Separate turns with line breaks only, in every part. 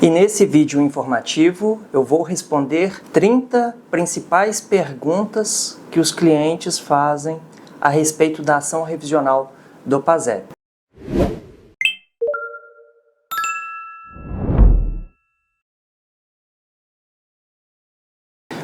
E nesse vídeo informativo eu vou responder 30 principais perguntas que os clientes fazem a respeito da ação revisional do PASEP.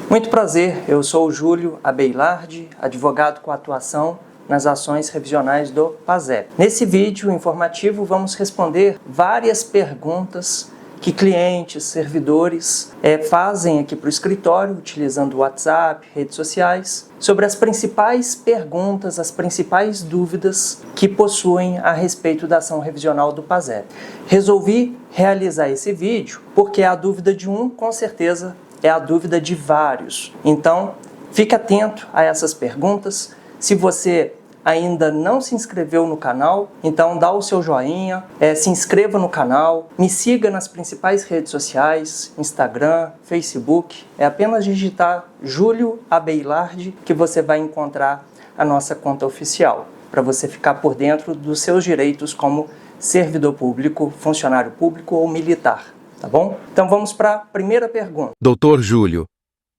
Muito prazer, eu sou o Júlio Abeilardi, advogado com atuação nas ações revisionais do PASEP. Nesse vídeo informativo vamos responder várias perguntas que clientes, servidores fazem aqui para o escritório, utilizando o WhatsApp, redes sociais, sobre as principais perguntas, as principais dúvidas que possuem a respeito da ação revisional do PASEP. Resolvi realizar esse vídeo porque a dúvida de um, com certeza, é a dúvida de vários. Então, fique atento a essas perguntas. Se você ainda não se inscreveu no canal, então dá o seu joinha, se inscreva no canal, me siga nas principais redes sociais, Instagram, Facebook. É apenas digitar Júlio Abeilardi que você vai encontrar a nossa conta oficial, para você ficar por dentro dos seus direitos como servidor público, funcionário público ou militar. Tá bom? Então vamos para a primeira pergunta.
Doutor Júlio,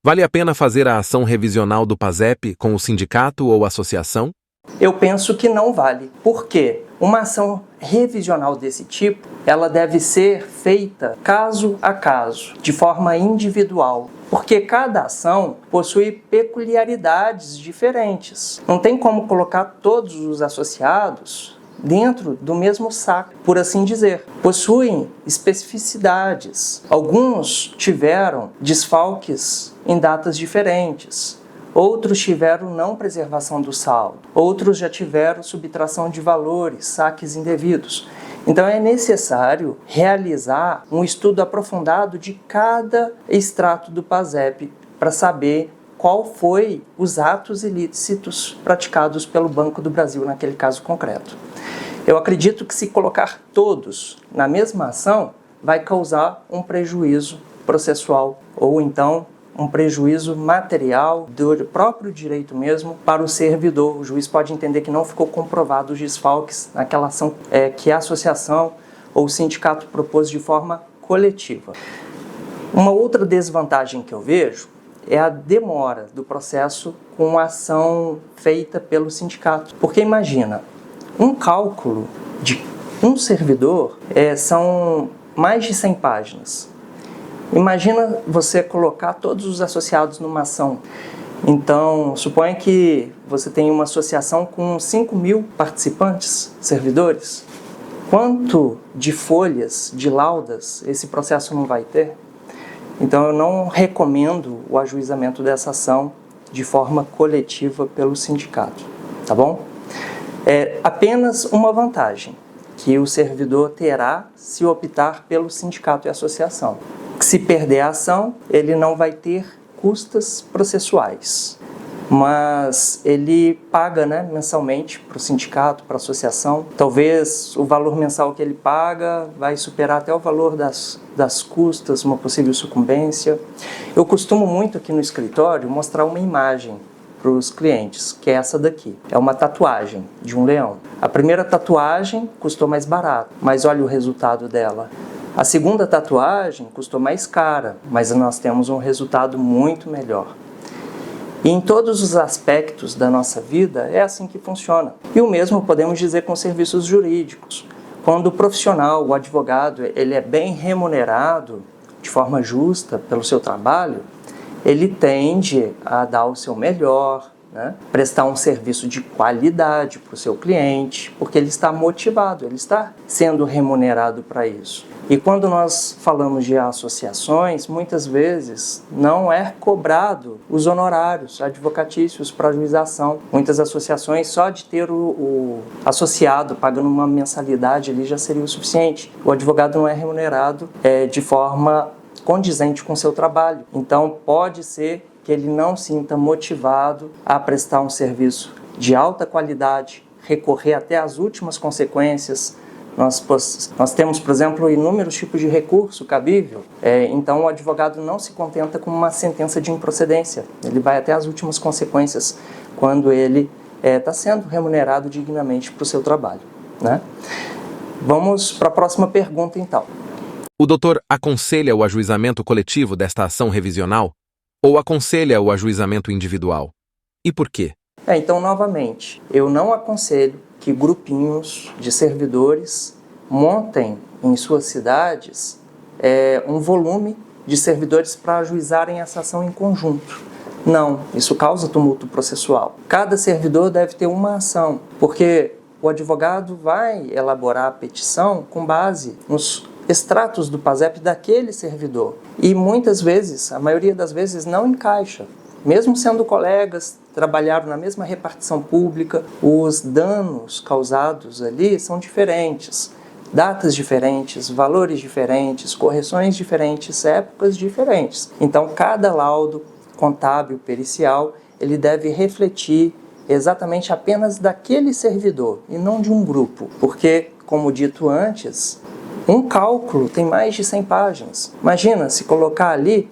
vale a pena fazer a ação revisional do PASEP com o sindicato ou associação?
Eu penso que não vale. Por quê? Uma ação revisional desse tipo, ela deve ser feita caso a caso, de forma individual, porque cada ação possui peculiaridades diferentes. Não tem como colocar todos os associados dentro do mesmo saco, por assim dizer. Possuem especificidades. Alguns tiveram desfalques em datas diferentes. Outros tiveram não preservação do saldo. Outros já tiveram subtração de valores, saques indevidos. Então é necessário realizar um estudo aprofundado de cada extrato do PASEP para saber qual foi os atos ilícitos praticados pelo Banco do Brasil naquele caso concreto. Eu acredito que se colocar todos na mesma ação, vai causar um prejuízo processual ou então um prejuízo material do próprio direito mesmo para o servidor. O juiz pode entender que não ficou comprovado os desfalques naquela ação que a associação ou o sindicato propôs de forma coletiva. Uma outra desvantagem que eu vejo é a demora do processo com a ação feita pelo sindicato. Porque imagina, um cálculo de um servidor são mais de 100 páginas. Imagina você colocar todos os associados numa ação. Então, suponha que você tem uma associação com 5.000 participantes, servidores. Quanto de folhas, de laudas, esse processo não vai ter? Então, eu não recomendo o ajuizamento dessa ação de forma coletiva pelo sindicato, tá bom? É apenas uma vantagem que o servidor terá se optar pelo sindicato e associação. Se perder a ação, ele não vai ter custas processuais, mas ele paga mensalmente para o sindicato, para a associação. Talvez o valor mensal que ele paga vai superar até o valor das custas, uma possível sucumbência. Eu costumo muito aqui no escritório mostrar uma imagem para os clientes, que é essa daqui. É uma tatuagem de um leão. A primeira tatuagem custou mais barato, mas olha o resultado dela. A segunda tatuagem custou mais cara, mas nós temos um resultado muito melhor. E em todos os aspectos da nossa vida é assim que funciona. E o mesmo podemos dizer com serviços jurídicos. Quando o profissional, o advogado, ele é bem remunerado de forma justa pelo seu trabalho, ele tende a dar o seu melhor, prestar um serviço de qualidade para o seu cliente, porque ele está motivado, ele está sendo remunerado para isso. E quando nós falamos de associações, muitas vezes não é cobrado os honorários advocatícios para a juização. Muitas associações, só de ter o associado pagando uma mensalidade ali já seria o suficiente. O advogado não é remunerado de forma condizente com o seu trabalho. Então pode ser que ele não sinta motivado a prestar um serviço de alta qualidade, recorrer até as últimas consequências. Nós temos, por exemplo, inúmeros tipos de recurso cabível, então o advogado não se contenta com uma sentença de improcedência, ele vai até as últimas consequências quando ele está sendo remunerado dignamente para o seu trabalho. Vamos para a próxima pergunta então.
O doutor aconselha o ajuizamento coletivo desta ação revisional ou aconselha o ajuizamento individual? E por quê?
Então, novamente, eu não aconselho que grupinhos de servidores montem em suas cidades um volume de servidores para ajuizarem essa ação em conjunto. Não, isso causa tumulto processual. Cada servidor deve ter uma ação, porque o advogado vai elaborar a petição com base nos extratos do PASEP daquele servidor. E muitas vezes, a maioria das vezes, não encaixa. Mesmo sendo colegas, trabalharam na mesma repartição pública, os danos causados ali são diferentes. Datas diferentes, valores diferentes, correções diferentes, épocas diferentes. Então, cada laudo contábil, pericial, ele deve refletir exatamente apenas daquele servidor e não de um grupo. Porque, como dito antes, um cálculo tem mais de 100 páginas. Imagina se colocar ali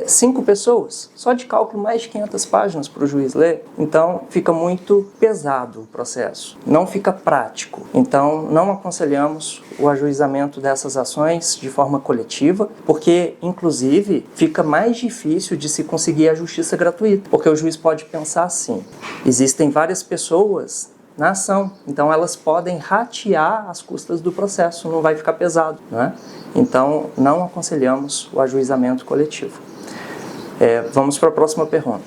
5 pessoas, só de cálculo mais de 500 páginas para o juiz ler. Então fica muito pesado o processo, não fica prático. Então não aconselhamos o ajuizamento dessas ações de forma coletiva, porque inclusive fica mais difícil de se conseguir a justiça gratuita, porque o juiz pode pensar assim: existem várias pessoas na ação, então elas podem ratear as custas do processo, não vai ficar pesado, né? Então não aconselhamos o ajuizamento coletivo. Vamos para a próxima pergunta.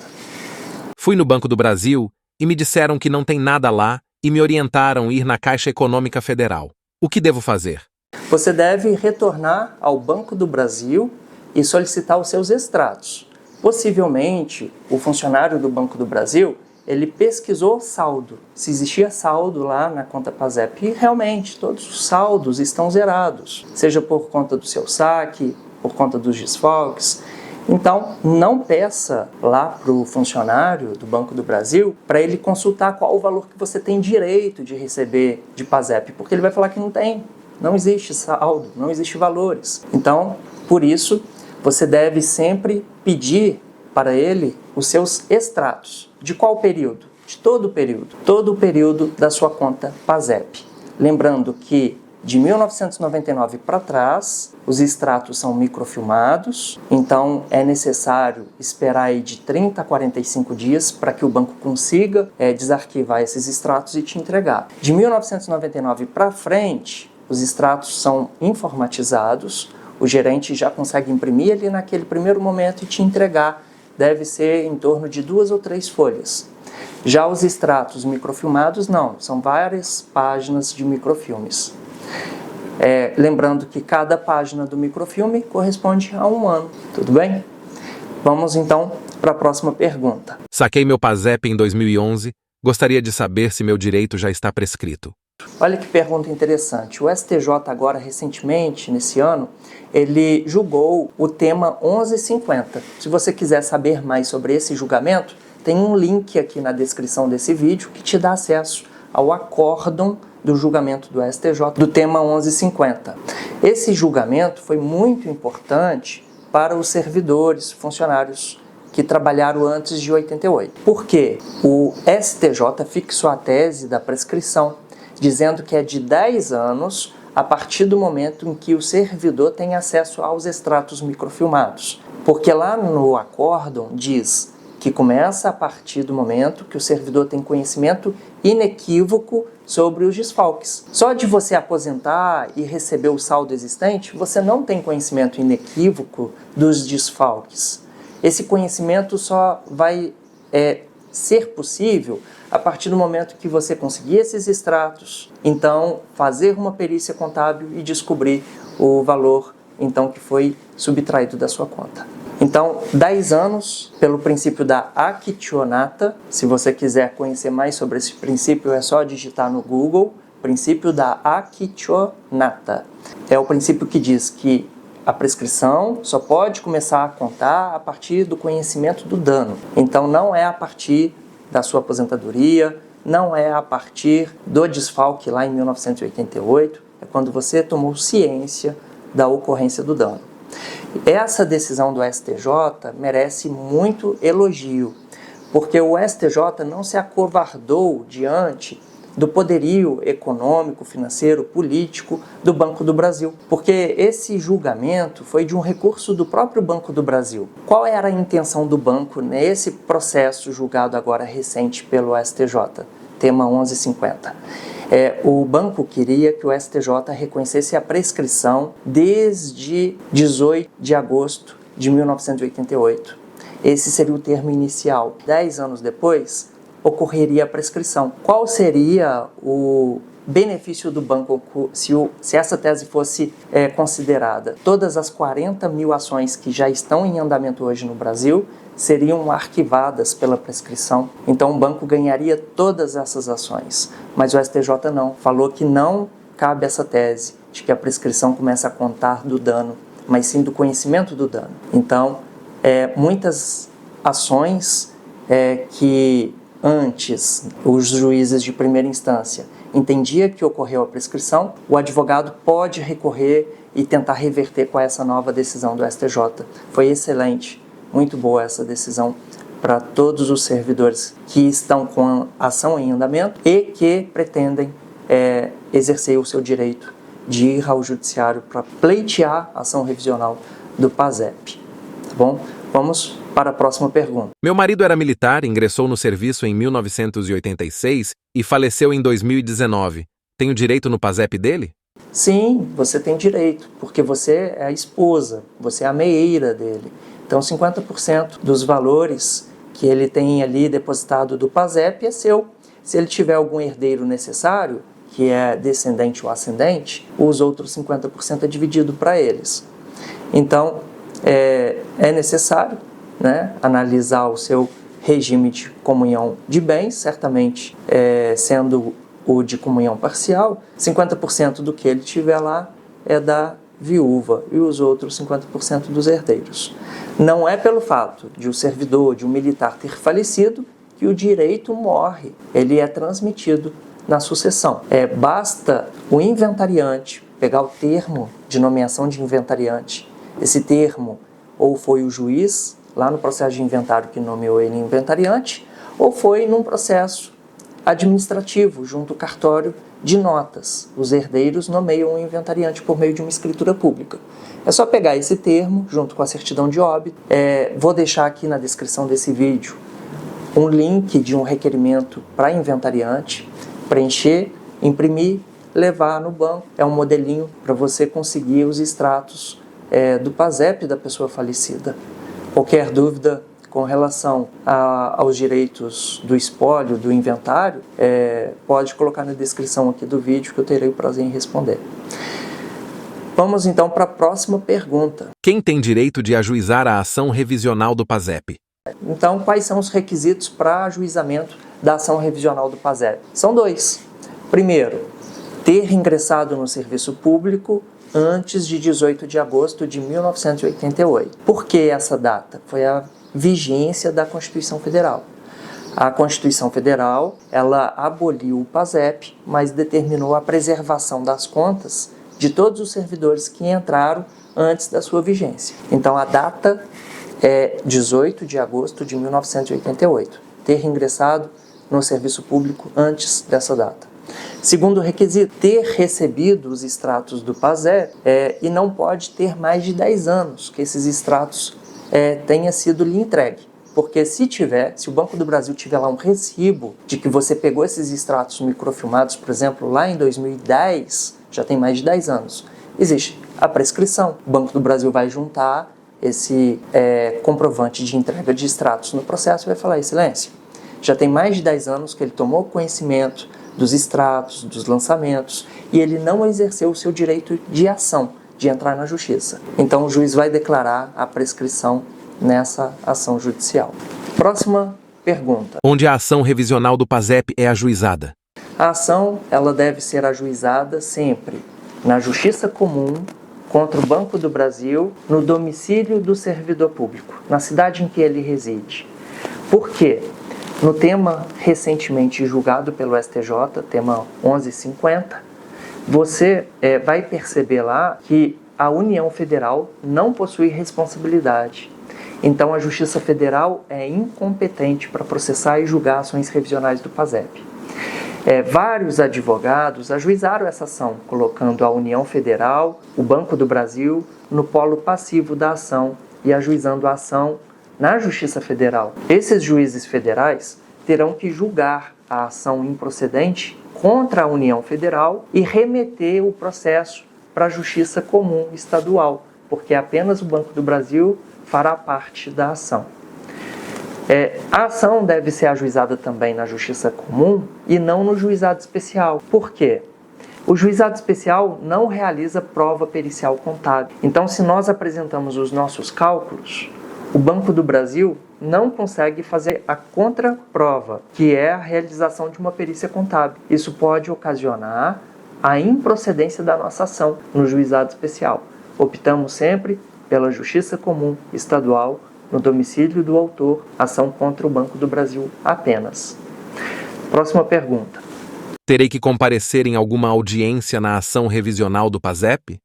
Fui no Banco do Brasil e me disseram que não tem nada lá e me orientaram a ir na Caixa Econômica Federal. O que devo fazer?
Você deve retornar ao Banco do Brasil e solicitar os seus extratos. Possivelmente, o funcionário do Banco do Brasil ele pesquisou saldo, se existia saldo lá na conta PASEP. E realmente, todos os saldos estão zerados, seja por conta do seu saque, por conta dos desfalques. Então, não peça lá para o funcionário do Banco do Brasil para ele consultar qual o valor que você tem direito de receber de PASEP, porque ele vai falar que não tem, não existe saldo, não existe valores. Então, por isso, você deve sempre pedir para ele os seus extratos. De qual período? De todo o período da sua conta PASEP. Lembrando que de 1999 para trás, os extratos são microfilmados, então é necessário esperar aí de 30 a 45 dias para que o banco consiga desarquivar esses extratos e te entregar. De 1999 para frente, os extratos são informatizados, o gerente já consegue imprimir ali naquele primeiro momento e te entregar. Deve ser em torno de 2 ou 3 folhas. Já os extratos microfilmados, não, são várias páginas de microfilmes. Lembrando que cada página do microfilme corresponde a 1 ano, tudo bem? Vamos então para a próxima pergunta.
Saquei meu PASEP em 2011, gostaria de saber se meu direito já está prescrito.
Olha que pergunta interessante. O STJ agora, recentemente, nesse ano, ele julgou o tema 1150. Se você quiser saber mais sobre esse julgamento, tem um link aqui na descrição desse vídeo que te dá acesso ao acórdão do julgamento do STJ do tema 1150. Esse julgamento foi muito importante para os servidores, funcionários que trabalharam antes de 88. Por quê? O STJ fixou a tese da prescrição, dizendo que é de 10 anos a partir do momento em que o servidor tem acesso aos extratos microfilmados. Porque lá no acórdão diz que começa a partir do momento que o servidor tem conhecimento inequívoco sobre os desfalques. Só de você aposentar e receber o saldo existente, você não tem conhecimento inequívoco dos desfalques. Esse conhecimento só vai ser possível a partir do momento que você conseguir esses extratos, então fazer uma perícia contábil e descobrir o valor então que foi subtraído da sua conta. Então, 10 anos pelo princípio da actionata. Se você quiser conhecer mais sobre esse princípio, é só digitar no Google, princípio da actionata. É o princípio que diz que a prescrição só pode começar a contar a partir do conhecimento do dano. Então, não é a partir da sua aposentadoria, não é a partir do desfalque lá em 1988, é quando você tomou ciência da ocorrência do dano. Essa decisão do STJ merece muito elogio, porque o STJ não se acovardou diante do poderio econômico, financeiro, político do Banco do Brasil. Porque esse julgamento foi de um recurso do próprio Banco do Brasil. Qual era a intenção do banco nesse processo julgado agora recente pelo STJ? Tema 1150. O banco queria que o STJ reconhecesse a prescrição desde 18 de agosto de 1988. Esse seria o termo inicial. 10 anos depois, ocorreria a prescrição. Qual seria o benefício do banco se essa tese fosse considerada? Todas as 40 mil ações que já estão em andamento hoje no Brasil seriam arquivadas pela prescrição. Então o banco ganharia todas essas ações. Mas o STJ não. Falou que não cabe essa tese de que a prescrição começa a contar do dano, mas sim do conhecimento do dano. Então, muitas ações que antes os juízes de primeira instância entendiam que ocorreu a prescrição, o advogado pode recorrer e tentar reverter com essa nova decisão do STJ. Foi excelente, muito boa essa decisão para todos os servidores que estão com a ação em andamento e que pretendem exercer o seu direito de ir ao judiciário para pleitear a ação revisional do PASEP. Tá bom? Vamos para a próxima pergunta.
Meu marido era militar, ingressou no serviço em 1986 e faleceu em 2019. Tenho direito no PASEP dele?
Sim, você tem direito, porque você é a esposa, você é a meeira dele. Então 50% dos valores que ele tem ali depositado do PASEP é seu. Se ele tiver algum herdeiro necessário, que é descendente ou ascendente, os outros 50% é dividido para eles. Então, é necessário, né, analisar o seu regime de comunhão de bens, certamente sendo o de comunhão parcial, 50% do que ele tiver lá é da viúva e os outros 50% dos herdeiros. Não é pelo fato de o servidor, de um militar ter falecido, que o direito morre, ele é transmitido na sucessão. Basta o inventariante pegar o termo de nomeação de inventariante. Esse termo ou foi o juiz, lá no processo de inventário que nomeou ele inventariante, ou foi num processo administrativo, junto ao cartório de notas. Os herdeiros nomeiam o inventariante por meio de uma escritura pública. É só pegar esse termo, junto com a certidão de óbito. Vou deixar aqui na descrição desse vídeo um link de um requerimento para inventariante, preencher, imprimir, levar no banco. É um modelinho para você conseguir os extratos do PASEP da pessoa falecida. Qualquer dúvida com relação aos direitos do espólio, do inventário, pode colocar na descrição aqui do vídeo que eu terei o prazer em responder. Vamos então para a próxima pergunta.
Quem tem direito de ajuizar a ação revisional do PASEP?
Então, quais são os requisitos para ajuizamento da ação revisional do PASEP? São 2. Primeiro, ter ingressado no serviço público antes de 18 de agosto de 1988. Por que essa data? Foi a vigência da Constituição Federal. A Constituição Federal, ela aboliu o PASEP, mas determinou a preservação das contas de todos os servidores que entraram antes da sua vigência. Então, a data é 18 de agosto de 1988. Ter ingressado no serviço público antes dessa data. Segundo requisito, ter recebido os extratos do PASEP e não pode ter mais de 10 anos que esses extratos tenha sido lhe entregue. Porque se o Banco do Brasil tiver lá um recibo de que você pegou esses extratos microfilmados, por exemplo, lá em 2010, já tem mais de 10 anos, existe a prescrição. O Banco do Brasil vai juntar esse comprovante de entrega de extratos no processo e vai falar: excelência, já tem mais de 10 anos que ele tomou conhecimento dos extratos, dos lançamentos, e ele não exerceu o seu direito de ação, de entrar na justiça. Então o juiz vai declarar a prescrição nessa ação judicial. Próxima pergunta.
Onde a ação revisional do PASEP é ajuizada?
A ação, ela deve ser ajuizada sempre na Justiça Comum contra o Banco do Brasil, no domicílio do servidor público, na cidade em que ele reside. Por quê? No tema recentemente julgado pelo STJ, tema 1150, você vai perceber lá que a União Federal não possui responsabilidade. Então a Justiça Federal é incompetente para processar e julgar ações revisionais do PASEP. Vários advogados ajuizaram essa ação, colocando a União Federal, o Banco do Brasil, no polo passivo da ação e ajuizando a ação na Justiça Federal. Esses juízes federais terão que julgar a ação improcedente contra a União Federal e remeter o processo para a Justiça Comum Estadual, porque apenas o Banco do Brasil fará parte da ação. A ação deve ser ajuizada também na Justiça Comum e não no Juizado Especial. Por quê? O Juizado Especial não realiza prova pericial contábil. Então, se nós apresentamos os nossos cálculos, o Banco do Brasil não consegue fazer a contraprova, que é a realização de uma perícia contábil. Isso pode ocasionar a improcedência da nossa ação no Juizado Especial. Optamos sempre pela Justiça Comum Estadual, no domicílio do autor, ação contra o Banco do Brasil apenas. Próxima pergunta.
Terei que comparecer em alguma audiência na ação revisional do PASEP?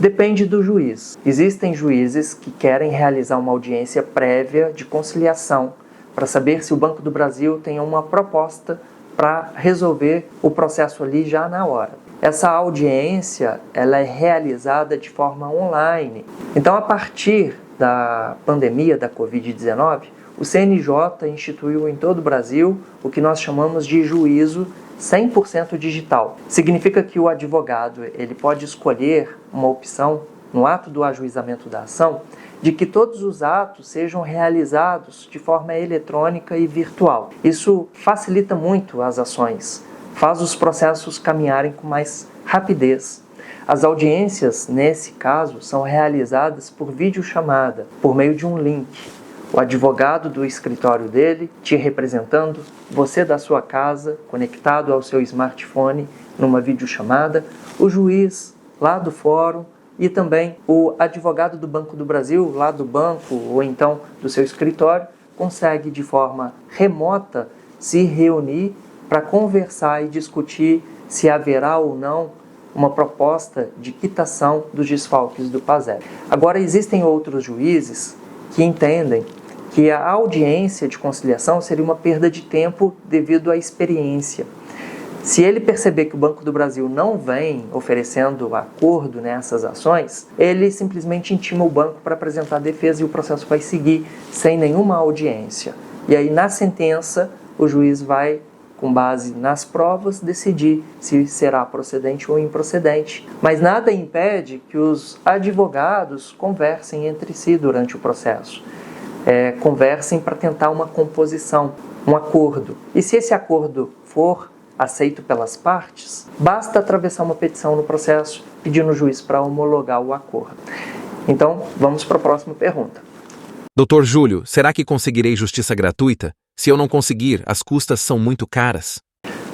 Depende do juiz. Existem juízes que querem realizar uma audiência prévia de conciliação para saber se o Banco do Brasil tem uma proposta para resolver o processo ali já na hora. Essa audiência ela é realizada de forma online. Então, a partir da pandemia da Covid-19, o CNJ instituiu em todo o Brasil o que nós chamamos de juízo 100% digital. Significa que o advogado ele pode escolher uma opção no ato do ajuizamento da ação de que todos os atos sejam realizados de forma eletrônica e virtual. Isso facilita muito as ações, faz os processos caminharem com mais rapidez. As audiências, nesse caso, são realizadas por videochamada, por meio de um link. O advogado do escritório dele te representando, você da sua casa, conectado ao seu smartphone numa videochamada, o juiz lá do fórum e também o advogado do Banco do Brasil, lá do banco ou então do seu escritório, consegue de forma remota se reunir para conversar e discutir se haverá ou não uma proposta de quitação dos desfalques do PASEP. Agora, existem outros juízes que entendem que a audiência de conciliação seria uma perda de tempo devido à experiência. Se ele perceber que o Banco do Brasil não vem oferecendo acordo nessas ações, ele simplesmente intima o banco para apresentar a defesa e o processo vai seguir sem nenhuma audiência. E aí, na sentença, o juiz vai, com base nas provas, decidir se será procedente ou improcedente. Mas nada impede que os advogados conversem entre si durante o processo. Conversem para tentar uma composição, um acordo. E se esse acordo for aceito pelas partes, basta atravessar uma petição no processo pedindo ao juiz para homologar o acordo. Então, vamos para a próxima pergunta.
Dr. Júlio, será que conseguirei justiça gratuita? Se eu não conseguir, as custas são muito caras.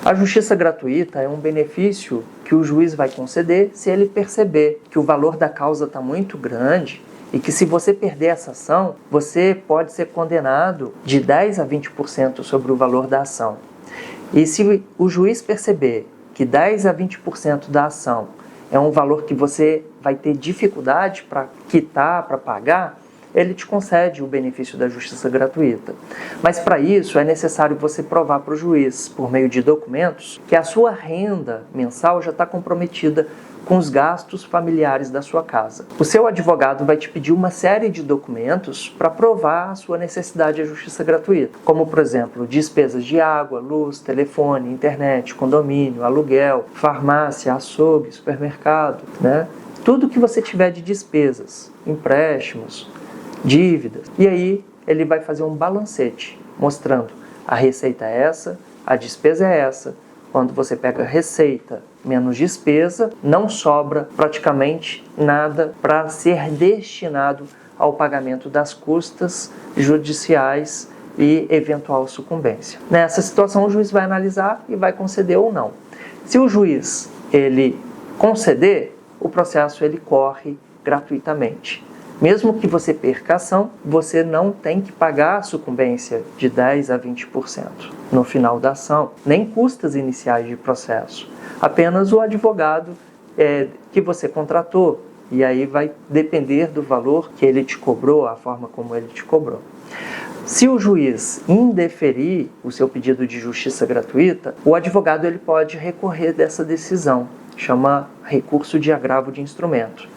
A justiça gratuita é um benefício que o juiz vai conceder se ele perceber que o valor da causa está muito grande e que se você perder essa ação, você pode ser condenado de 10% a 20% sobre o valor da ação. E se o juiz perceber que 10% a 20% da ação é um valor que você vai ter dificuldade para quitar, para pagar, ele te concede o benefício da justiça gratuita. Mas para isso é necessário você provar para o juiz, por meio de documentos, que a sua renda mensal já está comprometida com os gastos familiares da sua casa. O seu advogado vai te pedir uma série de documentos para provar a sua necessidade de justiça gratuita, como, por exemplo, despesas de água, luz, telefone, internet, condomínio, aluguel, farmácia, açougue, supermercado, né? Tudo que você tiver de despesas, empréstimos, dívidas. E aí ele vai fazer um balancete, mostrando a receita é essa, a despesa é essa. Quando você pega receita menos despesa, não sobra praticamente nada para ser destinado ao pagamento das custas judiciais e eventual sucumbência. Nessa situação, o juiz vai analisar e vai conceder ou não. Se o juiz ele conceder, o processo ele corre gratuitamente. Mesmo que você perca a ação, você não tem que pagar a sucumbência de 10% a 20% no final da ação, nem custas iniciais de processo. Apenas o advogado que você contratou, e aí vai depender do valor que ele te cobrou, a forma como ele te cobrou. Se o juiz indeferir o seu pedido de justiça gratuita, o advogado ele pode recorrer dessa decisão, chama recurso de agravo de instrumento.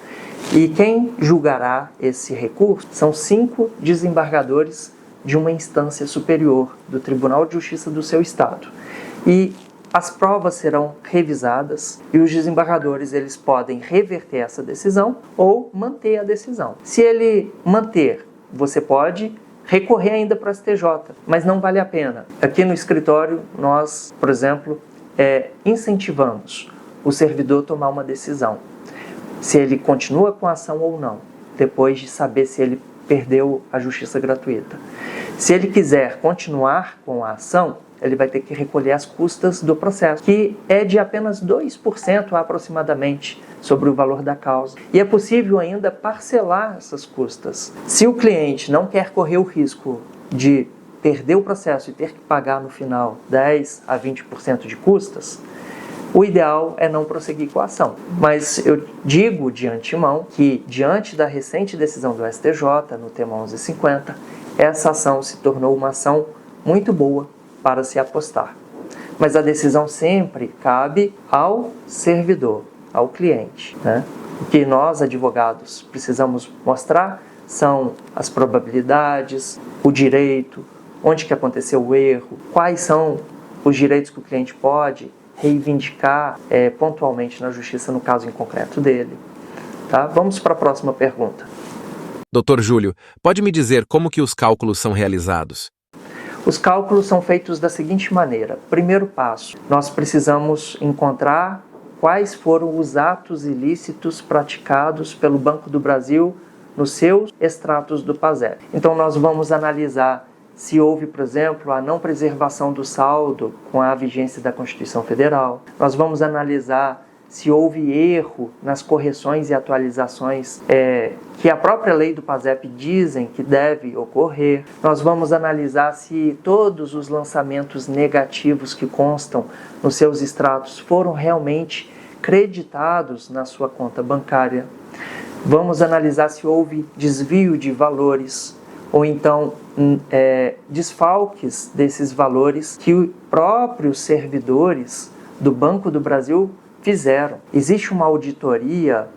E quem julgará esse recurso são 5 desembargadores de uma instância superior do Tribunal de Justiça do seu estado. E as provas serão revisadas e os desembargadores eles podem reverter essa decisão ou manter a decisão. Se ele manter, você pode recorrer ainda para o STJ, mas não vale a pena. Aqui no escritório, nós, por exemplo, incentivamos o servidor a tomar uma decisão, se ele continua com a ação ou não, depois de saber se ele perdeu a justiça gratuita. Se ele quiser continuar com a ação, ele vai ter que recolher as custas do processo, que é de apenas 2% aproximadamente sobre o valor da causa. E é possível ainda parcelar essas custas. Se o cliente não quer correr o risco de perder o processo e ter que pagar no final 10 a 20% de custas, o ideal é não prosseguir com a ação. Mas eu digo de antemão que, diante da recente decisão do STJ, no tema 1150, essa ação se tornou uma ação muito boa para se apostar. Mas a decisão sempre cabe ao servidor, ao cliente, né? O que nós, advogados, precisamos mostrar são as probabilidades, o direito, onde que aconteceu o erro, quais são os direitos que o cliente pode reivindicar pontualmente na justiça no caso em concreto dele. Tá? Vamos para a próxima pergunta.
Dr. Júlio, pode me dizer como que os cálculos são realizados?
Os cálculos são feitos da seguinte maneira. Primeiro passo, nós precisamos encontrar quais foram os atos ilícitos praticados pelo Banco do Brasil nos seus extratos do PASEP. Então nós vamos analisar se houve, por exemplo, a não preservação do saldo com a vigência da Constituição Federal. Nós vamos analisar se houve erro nas correções e atualizações que a própria lei do PASEP dizem que deve ocorrer. Nós vamos analisar se todos os lançamentos negativos que constam nos seus extratos foram realmente creditados na sua conta bancária. Vamos analisar se houve desvio de valores ou então desfalques desses valores que os próprios servidores do Banco do Brasil fizeram. Existe uma auditoria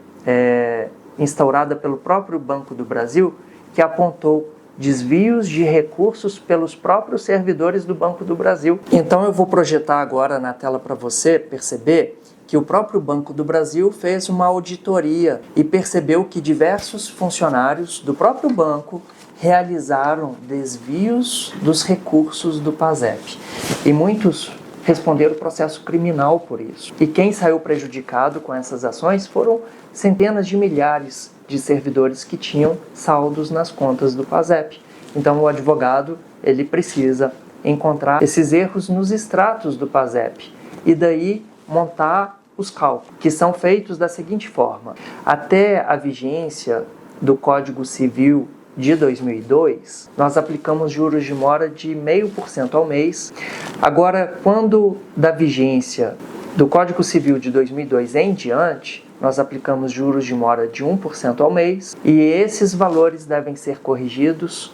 instaurada pelo próprio Banco do Brasil que apontou desvios de recursos pelos próprios servidores do Banco do Brasil. Então eu vou projetar agora na tela para você perceber que o próprio Banco do Brasil fez uma auditoria e percebeu que diversos funcionários do próprio banco realizaram desvios dos recursos do PASEP. E muitos responderam processo criminal por isso. E quem saiu prejudicado com essas ações foram centenas de milhares de servidores que tinham saldos nas contas do PASEP. Então o advogado ele precisa encontrar esses erros nos extratos do PASEP e daí montar os cálculos, que são feitos da seguinte forma. Até a vigência do Código Civil de 2002, nós aplicamos juros de mora de 0,5% ao mês. Agora, quando da vigência do Código Civil de 2002 em diante, nós aplicamos juros de mora de 1% ao mês e esses valores devem ser corrigidos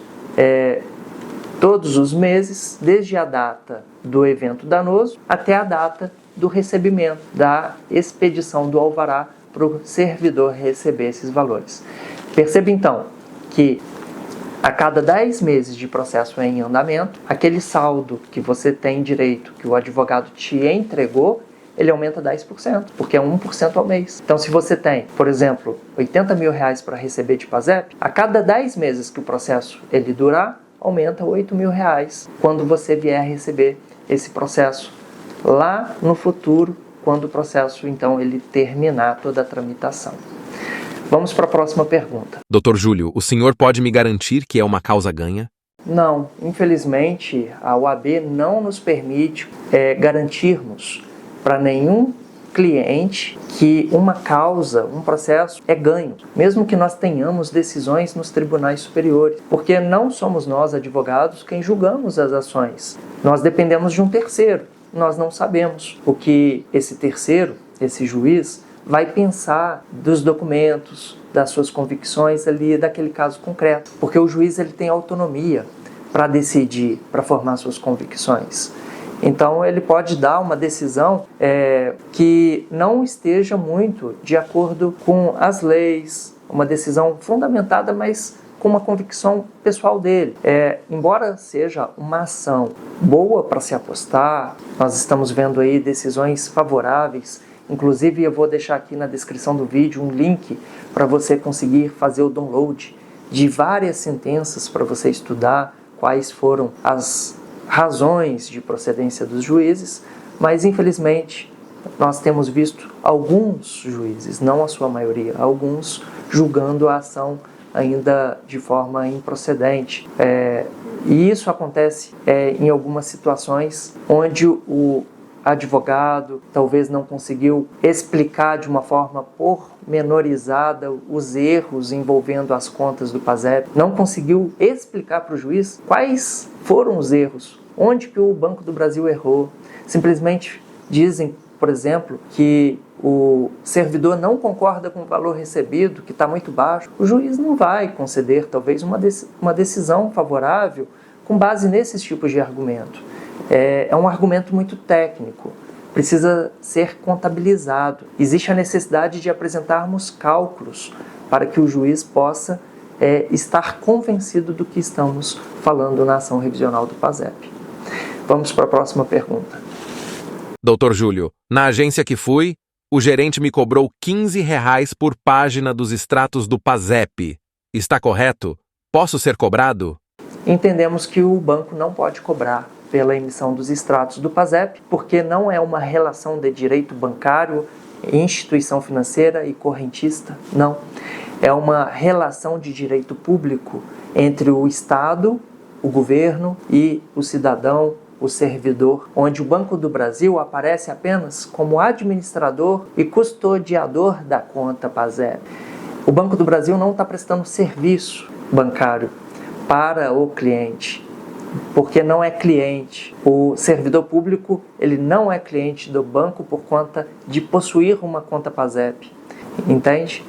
todos os meses, desde a data do evento danoso até a data do recebimento, da expedição do alvará para o servidor receber esses valores. Perceba então que a cada 10 meses de processo em andamento, aquele saldo que você tem direito, que o advogado te entregou, ele aumenta 10%, porque é 1% ao mês. Então, se você tem, por exemplo, R$80 mil para receber de PASEP, a cada 10 meses que o processo ele durar, aumenta R$8 mil quando você vier receber esse processo lá no futuro, quando o processo, então, ele terminar toda a tramitação. Vamos para a próxima pergunta.
Dr. Júlio, o senhor pode me garantir que é uma causa ganha?
Não, infelizmente a OAB não nos permite garantirmos para nenhum cliente que uma causa, um processo é ganho, mesmo que nós tenhamos decisões nos tribunais superiores, porque não somos nós, advogados, quem julgamos as ações. Nós dependemos de um terceiro, nós não sabemos o que esse terceiro, esse juiz, vai pensar dos documentos, das suas convicções ali daquele caso concreto, porque o juiz ele tem autonomia para decidir, para formar suas convicções. Então ele pode dar uma decisão que não esteja muito de acordo com as leis, uma decisão fundamentada, mas com uma convicção pessoal dele. Embora seja uma ação boa para se apostar, nós estamos vendo aí decisões favoráveis. Inclusive eu vou deixar aqui na descrição do vídeo um link para você conseguir fazer o download de várias sentenças para você estudar quais foram as razões de procedência dos juízes, mas infelizmente nós temos visto alguns juízes, não a sua maioria, alguns julgando a ação ainda de forma improcedente. E isso acontece em algumas situações onde o advogado talvez não conseguiu explicar de uma forma pormenorizada os erros envolvendo as contas do PASEP, não conseguiu explicar para o juiz quais foram os erros, onde que o Banco do Brasil errou. Simplesmente dizem, por exemplo, que o servidor não concorda com o valor recebido, que está muito baixo. O juiz não vai conceder talvez uma decisão favorável com base nesses tipos de argumento. É um argumento muito técnico, precisa ser contabilizado. Existe a necessidade de apresentarmos cálculos para que o juiz possa estar convencido do que estamos falando na ação revisional do PASEP. Vamos para a próxima pergunta.
Doutor Júlio, na agência que fui, o gerente me cobrou R$ 15 por página dos extratos do PASEP. Está correto? Posso ser cobrado?
Entendemos que o banco não pode cobrar pela emissão dos extratos do PASEP, porque não é uma relação de direito bancário, instituição financeira e correntista, não. É uma relação de direito público entre o Estado, o governo e o cidadão, o servidor, onde o Banco do Brasil aparece apenas como administrador e custodiador da conta PASEP. O Banco do Brasil não está prestando serviço bancário para o cliente, porque não é cliente. O servidor público, ele não é cliente do banco por conta de possuir uma conta PASEP. Entende?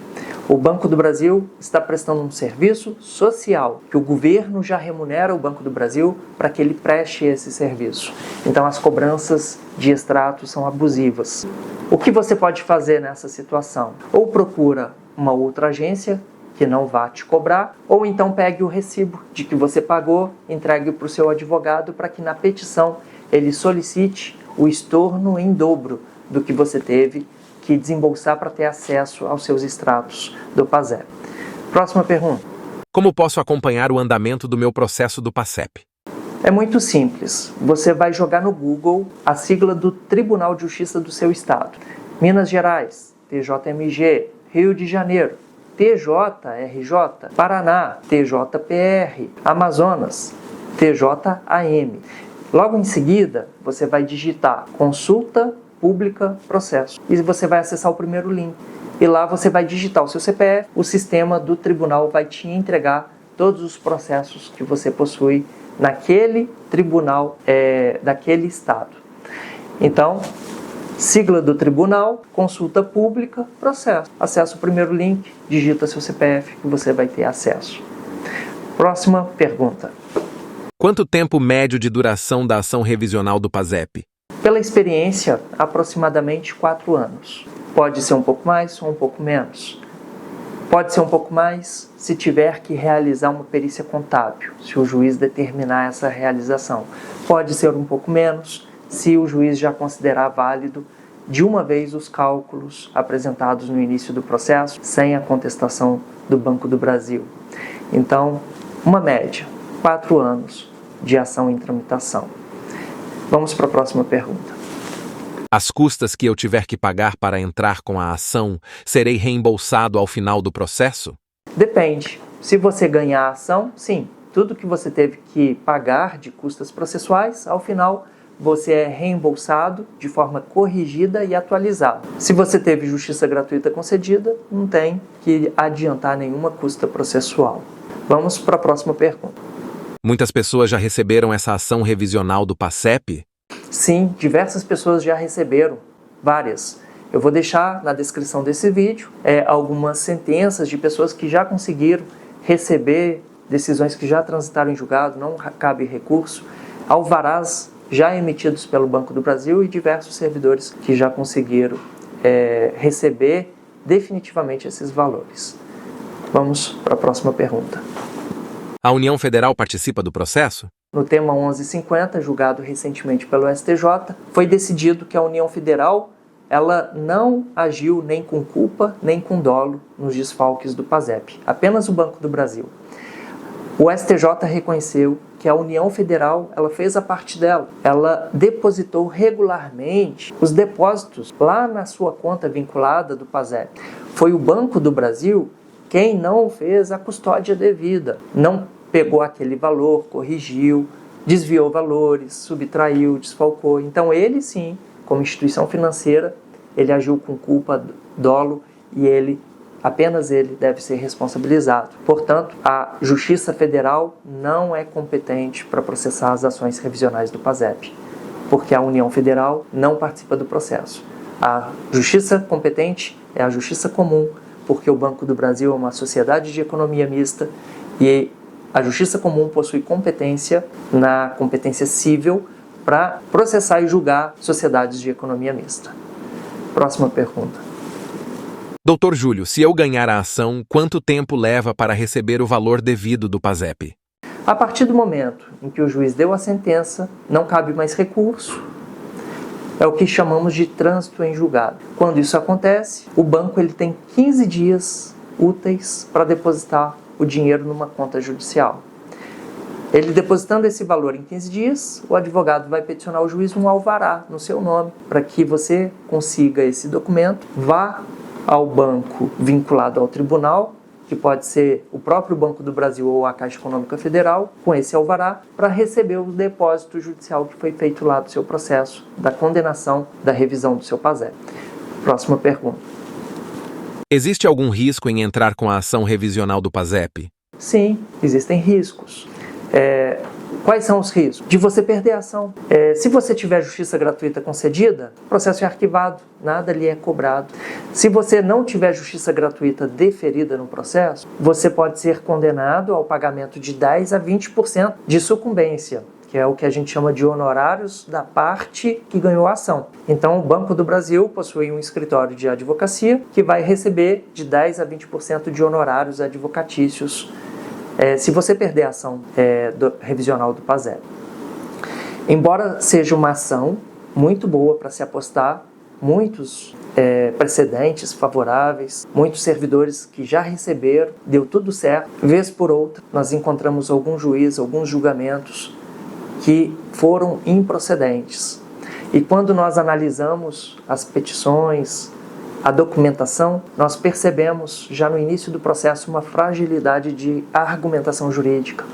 O Banco do Brasil está prestando um serviço social, que o governo já remunera o Banco do Brasil para que ele preste esse serviço. Então as cobranças de extratos são abusivas. O que você pode fazer nessa situação? Ou procura uma outra agência que não vá te cobrar, ou então pegue o recibo de que você pagou, entregue para o seu advogado para que na petição ele solicite o estorno em dobro do que você teve que desembolsar para ter acesso aos seus extratos do PASEP. Próxima pergunta.
Como posso acompanhar o andamento do meu processo do PASEP?
É muito simples. Você vai jogar no Google a sigla do Tribunal de Justiça do seu estado. Minas Gerais, TJMG, Rio de Janeiro, TJRJ, Paraná, TJPR, Amazonas, TJAM. Logo em seguida, você vai digitar Consulta Pública Processo e você vai acessar o primeiro link. E lá você vai digitar o seu CPF, o sistema do tribunal vai te entregar todos os processos que você possui naquele tribunal daquele estado. Então, sigla do tribunal, consulta pública, processo. Acessa o primeiro link, digita seu CPF que você vai ter acesso. Próxima pergunta.
Quanto tempo médio de duração da ação revisional do PASEP?
Pela experiência, aproximadamente 4 anos. Pode ser um pouco mais ou um pouco menos. Pode ser um pouco mais se tiver que realizar uma perícia contábil, se o juiz determinar essa realização. Pode ser um pouco menos se o juiz já considerar válido de uma vez os cálculos apresentados no início do processo, sem a contestação do Banco do Brasil. Então, uma média, 4 anos de ação em tramitação. Vamos para a próxima pergunta.
As custas que eu tiver que pagar para entrar com a ação, serei reembolsado ao final do processo?
Depende. Se você ganhar a ação, sim. Tudo que você teve que pagar de custas processuais, ao final você é reembolsado de forma corrigida e atualizada. Se você teve justiça gratuita concedida, não tem que adiantar nenhuma custa processual. Vamos para a próxima pergunta.
Muitas pessoas já receberam essa ação revisional do PASEP?
Sim, diversas pessoas já receberam, várias. Eu vou deixar na descrição desse vídeo algumas sentenças de pessoas que já conseguiram receber decisões que já transitaram em julgado, não cabe recurso, alvarás já emitidos pelo Banco do Brasil e diversos servidores que já conseguiram receber definitivamente esses valores. Vamos para a próxima pergunta.
A União Federal participa do processo?
No tema 1150, julgado recentemente pelo STJ, foi decidido que a União Federal ela não agiu nem com culpa nem com dolo nos desfalques do PASEP, apenas o Banco do Brasil. O STJ reconheceu que a União Federal ela fez a parte dela. Ela depositou regularmente os depósitos lá na sua conta vinculada do PASEP. Foi o Banco do Brasil quem não fez a custódia devida. Não pegou aquele valor, corrigiu, desviou valores, subtraiu, desfalcou. Então ele sim, como instituição financeira, ele agiu com culpa, dolo e apenas ele deve ser responsabilizado. Portanto, a Justiça Federal não é competente para processar as ações revisionais do PASEP, porque a União Federal não participa do processo. A Justiça competente é a Justiça Comum, porque o Banco do Brasil é uma sociedade de economia mista e a Justiça Comum possui competência na competência civil para processar e julgar sociedades de economia mista. Próxima pergunta.
Doutor Júlio, se eu ganhar a ação, quanto tempo leva para receber o valor devido do PASEP?
A partir do momento em que o juiz deu a sentença, não cabe mais recurso. É o que chamamos de trânsito em julgado. Quando isso acontece, o banco tem 15 dias úteis para depositar o dinheiro numa conta judicial. Ele depositando esse valor em 15 dias, o advogado vai peticionar ao juiz um alvará no seu nome, para que você consiga esse documento, vá ao banco vinculado ao tribunal, que pode ser o próprio Banco do Brasil ou a Caixa Econômica Federal, com esse alvará, para receber o depósito judicial que foi feito lá do seu processo, da condenação, da revisão do seu PASEP. Próxima pergunta.
Existe algum risco em entrar com a ação revisional do PASEP?
Sim, existem riscos. Quais são os riscos? De você perder a ação. Se você tiver justiça gratuita concedida, o processo é arquivado, nada lhe é cobrado. Se você não tiver justiça gratuita deferida no processo, você pode ser condenado ao pagamento de 10% a 20% de sucumbência, que é o que a gente chama de honorários da parte que ganhou a ação. Então, o Banco do Brasil possui um escritório de advocacia que vai receber de 10% a 20% de honorários advocatícios se você perder a ação revisional do PASEP. Embora seja uma ação muito boa para se apostar, muitos precedentes favoráveis, muitos servidores que já receberam, deu tudo certo, vez por outra, nós encontramos algum juiz, alguns julgamentos que foram improcedentes. E quando nós analisamos as petições, a documentação, nós percebemos já no início do processo uma fragilidade de argumentação jurídica.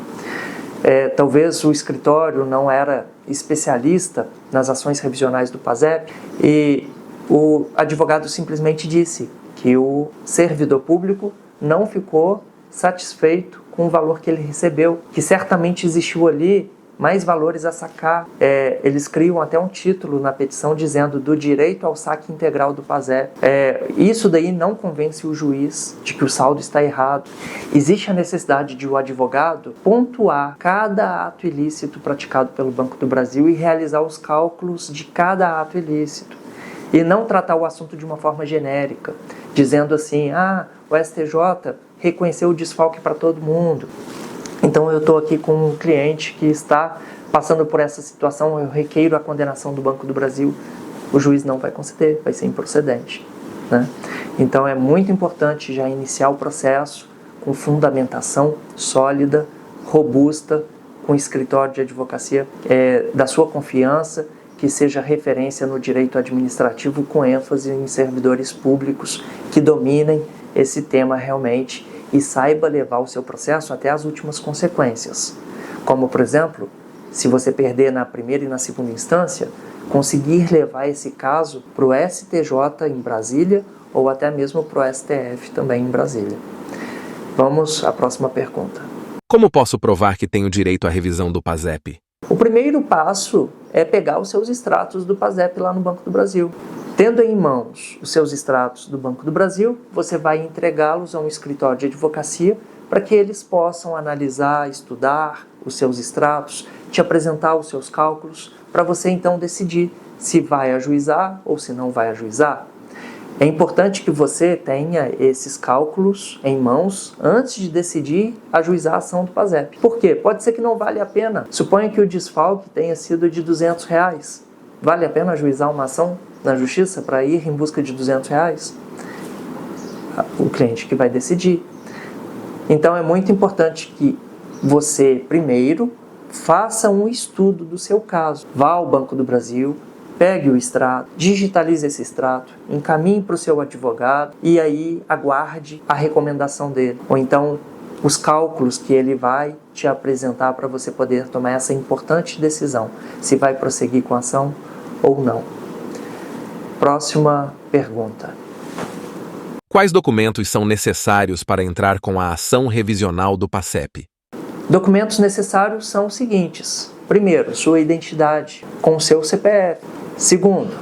Talvez o escritório não era especialista nas ações revisionais do PASEP e o advogado simplesmente disse que o servidor público não ficou satisfeito com o valor que ele recebeu, que certamente existiu ali mais valores a sacar. Eles criam até um título na petição dizendo do direito ao saque integral do PASEP. Isso daí não convence o juiz de que o saldo está errado. Existe a necessidade de o advogado pontuar cada ato ilícito praticado pelo Banco do Brasil e realizar os cálculos de cada ato ilícito. E não tratar o assunto de uma forma genérica, dizendo assim, o STJ reconheceu o desfalque para todo mundo. Então eu estou aqui com um cliente que está passando por essa situação, eu requeiro a condenação do Banco do Brasil, o juiz não vai conceder, vai ser improcedente, né? Então é muito importante já iniciar o processo com fundamentação sólida, robusta, com escritório de advocacia da sua confiança, que seja referência no direito administrativo com ênfase em servidores públicos que dominem esse tema realmente e saiba levar o seu processo até as últimas consequências. Como, por exemplo, se você perder na primeira e na segunda instância, conseguir levar esse caso para o STJ em Brasília ou até mesmo para o STF também em Brasília. Vamos à próxima pergunta.
Como posso provar que tenho direito à revisão do PASEP?
O primeiro passo é pegar os seus extratos do PASEP lá no Banco do Brasil. Tendo em mãos os seus extratos do Banco do Brasil, você vai entregá-los a um escritório de advocacia para que eles possam analisar, estudar os seus extratos, te apresentar os seus cálculos, para você então decidir se vai ajuizar ou se não vai ajuizar. É importante que você tenha esses cálculos em mãos antes de decidir ajuizar a ação do PASEP. Por quê? Pode ser que não vale a pena. Suponha que o desfalque tenha sido de R$200. Vale a pena ajuizar uma ação na justiça para ir em busca de R$200? O cliente que vai decidir. Então é muito importante que você primeiro faça um estudo do seu caso. Vá ao Banco do Brasil, pegue o extrato, digitalize esse extrato, encaminhe para o seu advogado e aí aguarde a recomendação dele. Ou então os cálculos que ele vai te apresentar para você poder tomar essa importante decisão, se vai prosseguir com a ação ou não. Próxima pergunta.
Quais documentos são necessários para entrar com a ação revisional do PASEP?
Documentos necessários são os seguintes. Primeiro, sua identidade com o seu CPF. Segundo,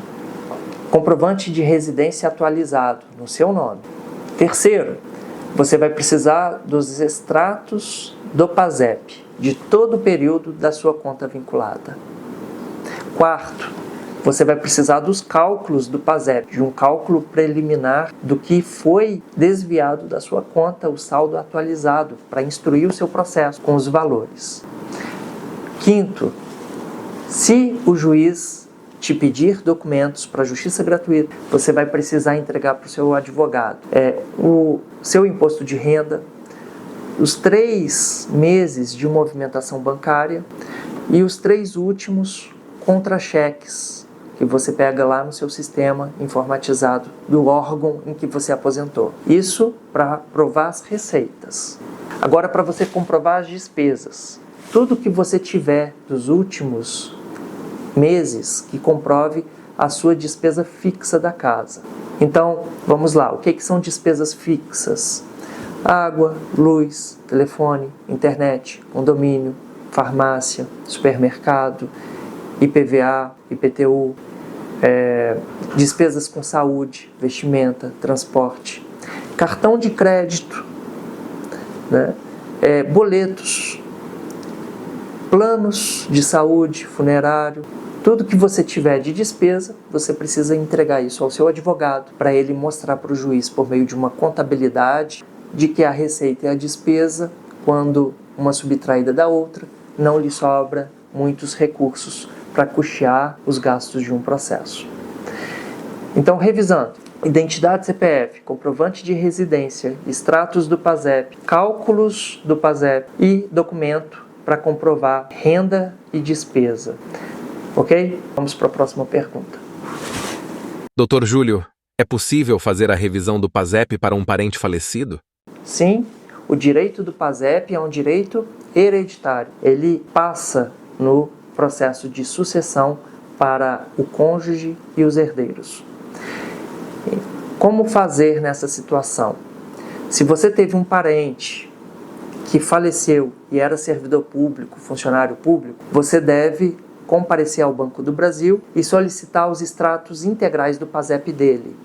comprovante de residência atualizado no seu nome. Terceiro, você vai precisar dos extratos do PASEP de todo o período da sua conta vinculada. Quarto, você vai precisar dos cálculos do PASEP, de um cálculo preliminar do que foi desviado da sua conta, o saldo atualizado, para instruir o seu processo com os valores. Quinto, se o juiz te pedir documentos para a justiça gratuita, você vai precisar entregar para o seu advogado o seu imposto de renda, os 3 meses de movimentação bancária e os 3 últimos contra-cheques que você pega lá no seu sistema informatizado do órgão em que você aposentou. Isso para provar as receitas. Agora, para você comprovar as despesas, tudo que você tiver dos últimos meses que comprove a sua despesa fixa da casa. Então, vamos lá. O que são despesas fixas? Água, luz, telefone, internet, condomínio, farmácia, supermercado, IPVA, IPTU, despesas com saúde, vestimenta, transporte, cartão de crédito, né? Boletos, planos de saúde, funerário, tudo que você tiver de despesa, você precisa entregar isso ao seu advogado para ele mostrar para o juiz por meio de uma contabilidade de que a receita e a despesa, quando uma subtraída da outra, não lhe sobra muitos recursos para custear os gastos de um processo. Então, revisando: identidade CPF, comprovante de residência, extratos do PASEP, cálculos do PASEP e documento para comprovar renda e despesa. Ok? Vamos para a próxima pergunta.
Dr. Júlio, é possível fazer a revisão do PASEP para um parente falecido?
Sim, o direito do PASEP é um direito hereditário. Ele passa no processo de sucessão para o cônjuge e os herdeiros. Como fazer nessa situação? Se você teve um parente que faleceu e era servidor público, funcionário público, você deve comparecer ao Banco do Brasil e solicitar os extratos integrais do PASEP dele.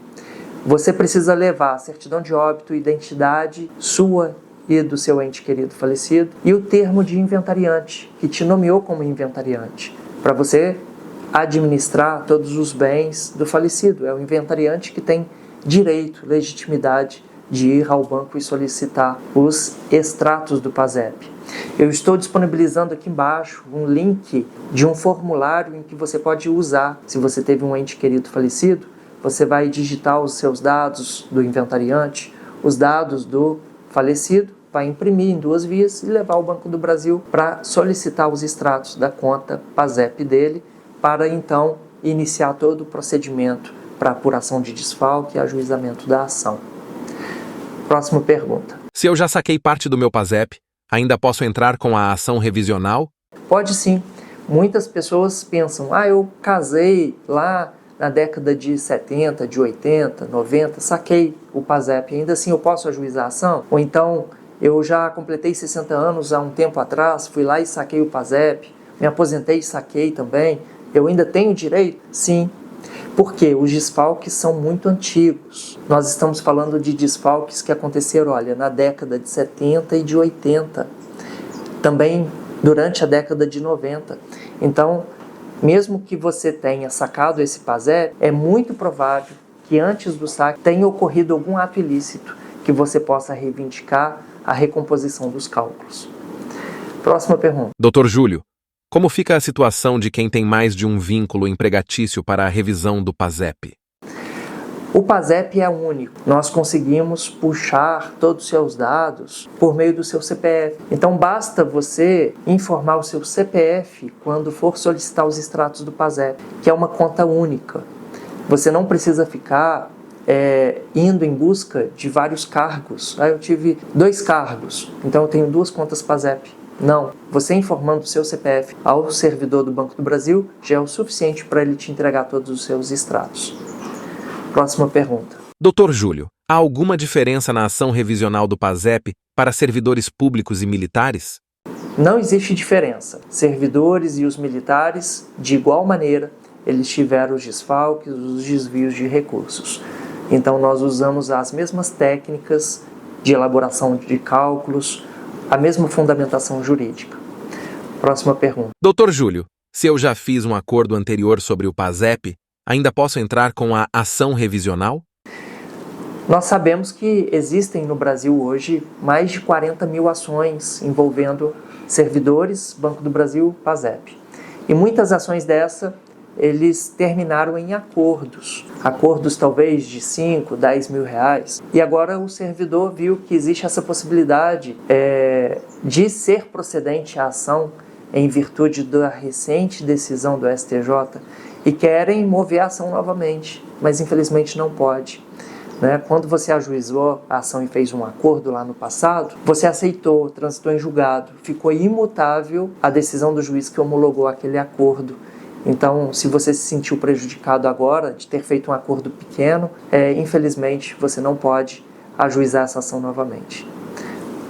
Você precisa levar a certidão de óbito, identidade sua e do seu ente querido falecido, e o termo de inventariante, que te nomeou como inventariante, para você administrar todos os bens do falecido. É o inventariante que tem direito, legitimidade de ir ao banco e solicitar os extratos do PASEP. Eu estou disponibilizando aqui embaixo um link de um formulário em que você pode usar. Se você teve um ente querido falecido, você vai digitar os seus dados do inventariante, os dados do falecido, vai imprimir em 2 vias e levar ao Banco do Brasil para solicitar os extratos da conta PASEP dele, para então iniciar todo o procedimento para apuração de desfalque e ajuizamento da ação. Próxima pergunta.
Se eu já saquei parte do meu PASEP, ainda posso entrar com a ação revisional?
Pode sim. Muitas pessoas pensam: eu casei lá na década de 70, de 80, 90, saquei o PASEP, ainda assim eu posso ajuizar a ação? Ou então, eu já completei 60 anos há um tempo atrás, fui lá e saquei o PASEP, me aposentei e saquei também, eu ainda tenho direito? Sim. Porque os desfalques são muito antigos. Nós estamos falando de desfalques que aconteceram, olha, na década de 70 e de 80. Também durante a década de 90. Então, mesmo que você tenha sacado esse PASEP, é muito provável que antes do saque tenha ocorrido algum ato ilícito que você possa reivindicar a recomposição dos cálculos. Próxima pergunta.
Dr. Júlio, como fica a situação de quem tem mais de um vínculo empregatício para a revisão do PASEP?
O PASEP é único. Nós conseguimos puxar todos os seus dados por meio do seu CPF. Então basta você informar o seu CPF quando for solicitar os extratos do PASEP, que é uma conta única. Você não precisa ficar indo em busca de vários cargos. Eu tive 2 cargos, então eu tenho 2 contas PASEP. Não, você informando o seu CPF ao servidor do Banco do Brasil já é o suficiente para ele te entregar todos os seus extratos. Próxima pergunta.
Dr. Júlio, há alguma diferença na ação revisional do PASEP para servidores públicos e militares?
Não existe diferença. Servidores e os militares, de igual maneira, eles tiveram os desfalques, os desvios de recursos. Então nós usamos as mesmas técnicas de elaboração de cálculos, a mesma fundamentação jurídica. Próxima pergunta.
Dr. Júlio, se eu já fiz um acordo anterior sobre o PASEP, ainda posso entrar com a ação revisional?
Nós sabemos que existem no Brasil hoje mais de 40 mil ações envolvendo servidores, Banco do Brasil, PASEP. E muitas ações eles terminaram em acordos talvez de 5, 10 mil reais. E agora o servidor viu que existe essa possibilidade de ser procedente a ação em virtude da recente decisão do STJ e querem mover a ação novamente, mas infelizmente não pode. Quando você ajuizou a ação e fez um acordo lá no passado, você aceitou, transitou em julgado, ficou imutável a decisão do juiz que homologou aquele acordo. Então, se você se sentiu prejudicado agora de ter feito um acordo pequeno, infelizmente você não pode ajuizar essa ação novamente.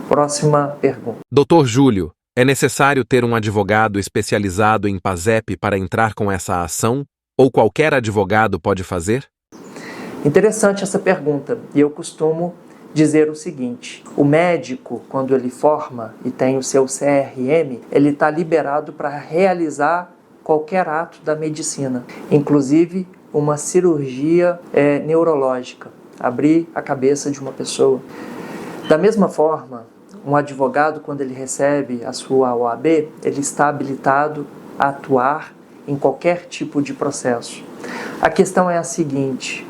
Próxima pergunta.
Dr. Júlio, é necessário ter um advogado especializado em PASEP para entrar com essa ação? Ou qualquer advogado pode fazer?
Interessante essa pergunta, e eu costumo dizer o seguinte: o médico, quando ele forma e tem o seu CRM, ele está liberado para realizar qualquer ato da medicina, inclusive uma cirurgia neurológica, abrir a cabeça de uma pessoa. Da mesma forma, um advogado, quando ele recebe a sua OAB, ele está habilitado a atuar em qualquer tipo de processo. A questão é a seguinte: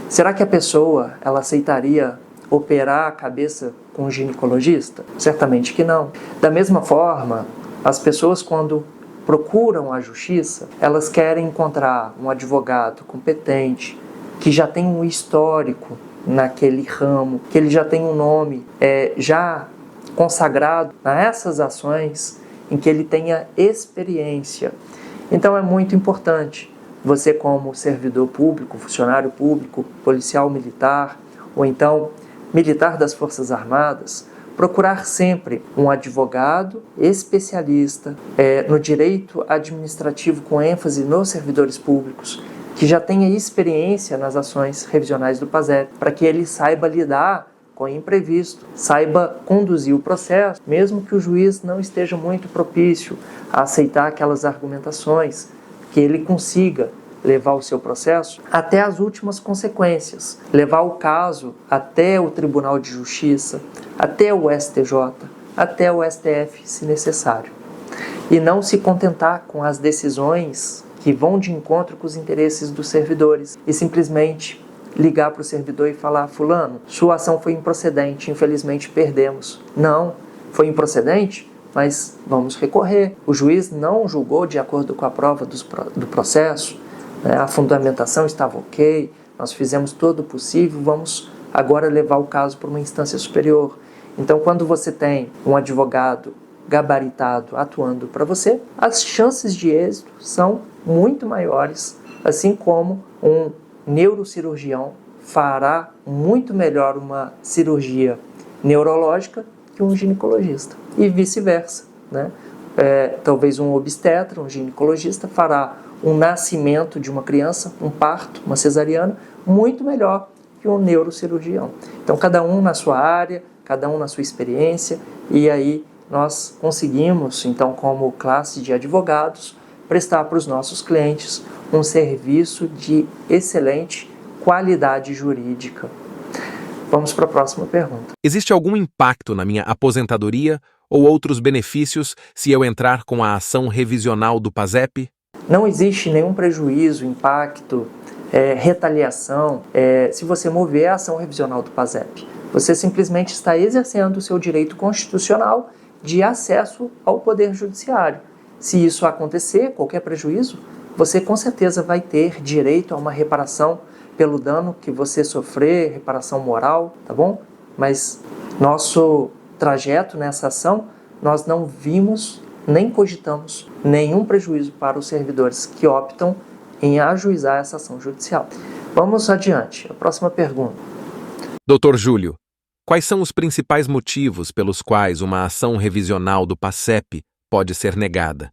será que a pessoa ela aceitaria operar a cabeça com um ginecologista? Certamente que não. Da mesma forma, as pessoas, quando procuram a justiça, elas querem encontrar um advogado competente, que já tem um histórico naquele ramo, que ele já tem um nome já consagrado nessas ações, em que ele tenha experiência. Então é muito importante você, como servidor público, funcionário público, policial militar, ou então militar das Forças Armadas, procurar sempre um advogado especialista no direito administrativo com ênfase nos servidores públicos, que já tenha experiência nas ações revisionais do PASEP, para que ele saiba lidar com o imprevisto, saiba conduzir o processo, mesmo que o juiz não esteja muito propício a aceitar aquelas argumentações, que ele consiga levar o seu processo até as últimas consequências, levar o caso até o Tribunal de Justiça, até o STJ, até o STF, se necessário. E não se contentar com as decisões que vão de encontro com os interesses dos servidores e simplesmente ligar para o servidor e falar: fulano, sua ação foi improcedente, infelizmente perdemos. Não, foi improcedente? Mas vamos recorrer. O juiz não julgou de acordo com a prova do processo, a fundamentação estava ok, nós fizemos todo o possível, vamos agora levar o caso para uma instância superior. Então, quando você tem um advogado gabaritado atuando para você, as chances de êxito são muito maiores, assim como um neurocirurgião fará muito melhor uma cirurgia neurológica que um ginecologista, e vice-versa, talvez um obstetra, um ginecologista, fará um nascimento de uma criança, um parto, uma cesariana, muito melhor que um neurocirurgião. Então, cada um na sua área, cada um na sua experiência, e aí nós conseguimos, então, como classe de advogados, prestar para os nossos clientes um serviço de excelente qualidade jurídica. Vamos para a próxima pergunta.
Existe algum impacto na minha aposentadoria ou outros benefícios se eu entrar com a ação revisional do PASEP?
Não existe nenhum prejuízo, impacto, retaliação se você mover a ação revisional do PASEP. Você simplesmente está exercendo o seu direito constitucional de acesso ao Poder Judiciário. Se isso acontecer, qualquer prejuízo, você com certeza vai ter direito a uma reparação pelo dano que você sofrer, reparação moral, tá bom? Mas nosso trajeto nessa ação, nós não vimos nem cogitamos nenhum prejuízo para os servidores que optam em ajuizar essa ação judicial. Vamos adiante. A próxima pergunta.
Dr. Júlio, quais são os principais motivos pelos quais uma ação revisional do PASEP pode ser negada?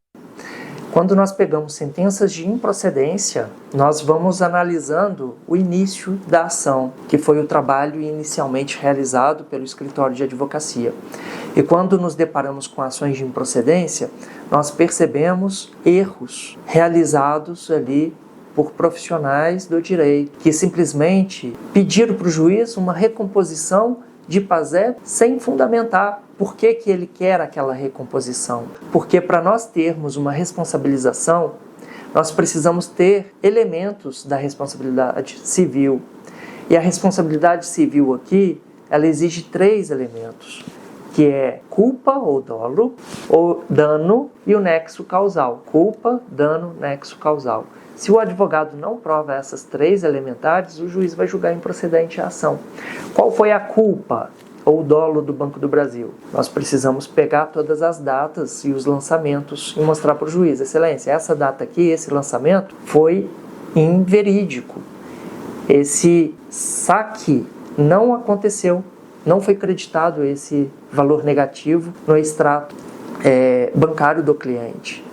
Quando nós pegamos sentenças de improcedência, nós vamos analisando o início da ação, que foi o trabalho inicialmente realizado pelo escritório de advocacia. E quando nos deparamos com ações de improcedência, nós percebemos erros realizados ali por profissionais do direito, que simplesmente pediram para o juiz uma recomposição de PASEP sem fundamentar por que ele quer aquela recomposição. Porque para nós termos uma responsabilização, nós precisamos ter elementos da responsabilidade civil. E a responsabilidade civil aqui, ela exige 3 elementos, que é culpa ou dolo, ou dano e o nexo causal. Culpa, dano, nexo causal. Se o advogado não prova essas 3 elementares, o juiz vai julgar improcedente a ação. Qual foi a culpa ou dolo do Banco do Brasil? Nós precisamos pegar todas as datas e os lançamentos e mostrar para o juiz: excelência, essa data aqui, esse lançamento foi inverídico. Esse saque não aconteceu, não foi creditado esse valor negativo no extrato bancário do cliente.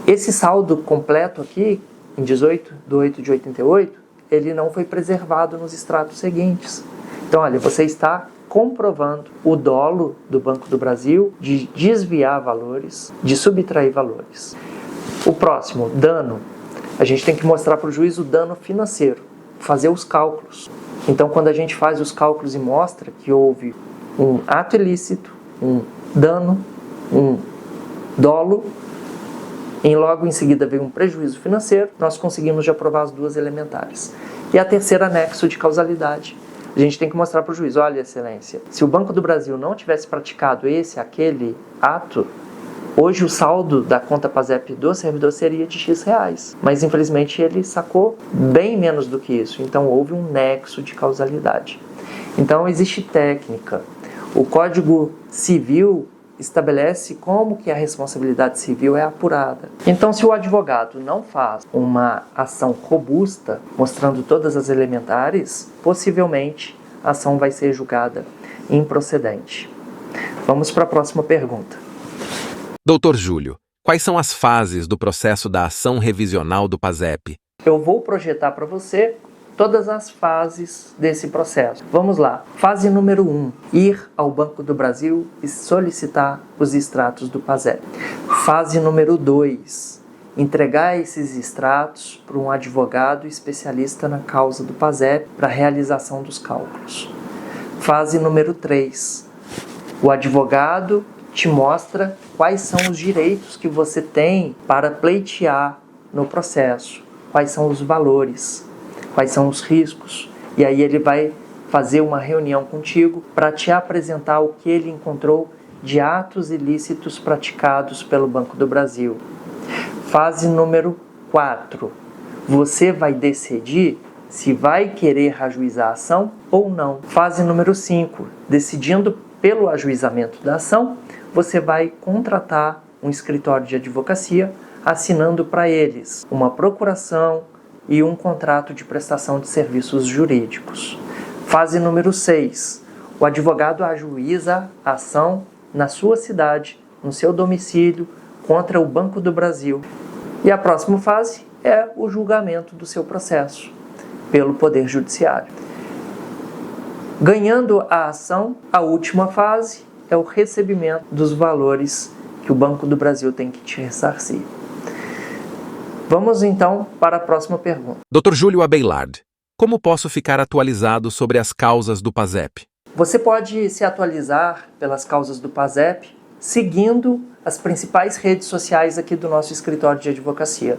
Esse saldo completo aqui, em 18/8/88, ele não foi preservado nos extratos seguintes. Então, olha, você está comprovando o dolo do Banco do Brasil de desviar valores, de subtrair valores. O próximo, dano. A gente tem que mostrar para o juiz o dano financeiro, fazer os cálculos. Então, quando a gente faz os cálculos e mostra que houve um ato ilícito, um dano, um dolo, e logo em seguida veio um prejuízo financeiro, nós conseguimos já provar as 2 elementares. E a terceira, anexo de causalidade. A gente tem que mostrar para o juiz: olha, excelência, se o Banco do Brasil não tivesse praticado aquele ato, hoje o saldo da conta PASEP do servidor seria de X reais. Mas infelizmente ele sacou bem menos do que isso. Então houve um nexo de causalidade. Então existe técnica. O Código Civil estabelece como que a responsabilidade civil é apurada. Então, se o advogado não faz uma ação robusta, mostrando todas as elementares, possivelmente a ação vai ser julgada improcedente. Vamos para a próxima pergunta.
Dr. Júlio, quais são as fases do processo da ação revisional do PASEP?
Eu vou projetar para você todas as fases desse processo. Vamos lá. Fase número 1, ir ao Banco do Brasil e solicitar os extratos do PASEP. Fase número 2, entregar esses extratos para um advogado especialista na causa do PASEP para realização dos cálculos. Fase número 3, o advogado te mostra quais são os direitos que você tem para pleitear no processo, quais são os valores, quais são os riscos, e aí ele vai fazer uma reunião contigo para te apresentar o que ele encontrou de atos ilícitos praticados pelo Banco do Brasil. Fase número 4, você vai decidir se vai querer ajuizar a ação ou não. Fase número 5, decidindo pelo ajuizamento da ação, você vai contratar um escritório de advocacia, assinando para eles uma procuração e um contrato de prestação de serviços jurídicos. Fase número 6. O advogado ajuiza a ação na sua cidade no seu domicílio contra o Banco do Brasil. E a próxima fase é o julgamento do seu processo pelo Poder Judiciário. Ganhando a ação, a última fase é o recebimento dos valores que o Banco do Brasil tem que te ressarcir. Vamos então para a próxima pergunta.
Dr. Júlio Abeilard, como posso ficar atualizado sobre as causas do PASEP?
Você pode se atualizar pelas causas do PASEP seguindo as principais redes sociais aqui do nosso escritório de advocacia.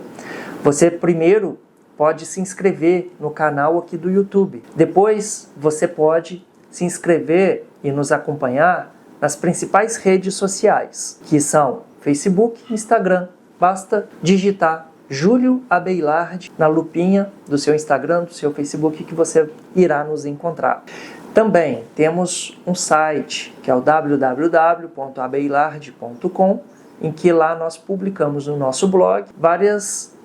Você primeiro pode se inscrever no canal aqui do YouTube. Depois você pode se inscrever e nos acompanhar nas principais redes sociais, que são Facebook e Instagram. Basta digitar Júlio Abeilard na lupinha do seu Instagram, do seu Facebook, que você irá nos encontrar. Também temos um site, que é o www.abeilard.com, em que lá nós publicamos no nosso blog várias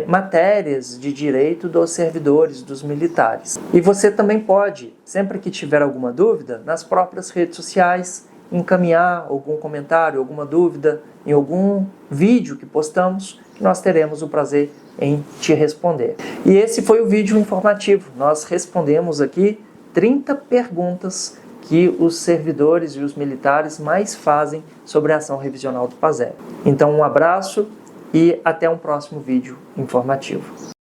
matérias de direito dos servidores, dos militares. E você também pode, sempre que tiver alguma dúvida, nas próprias redes sociais, encaminhar algum comentário, alguma dúvida em algum vídeo que postamos, que nós teremos o prazer em te responder. E esse foi o vídeo informativo. Nós respondemos aqui 30 perguntas que os servidores e os militares mais fazem sobre a ação revisional do PASEP. Então, um abraço e até um próximo vídeo informativo.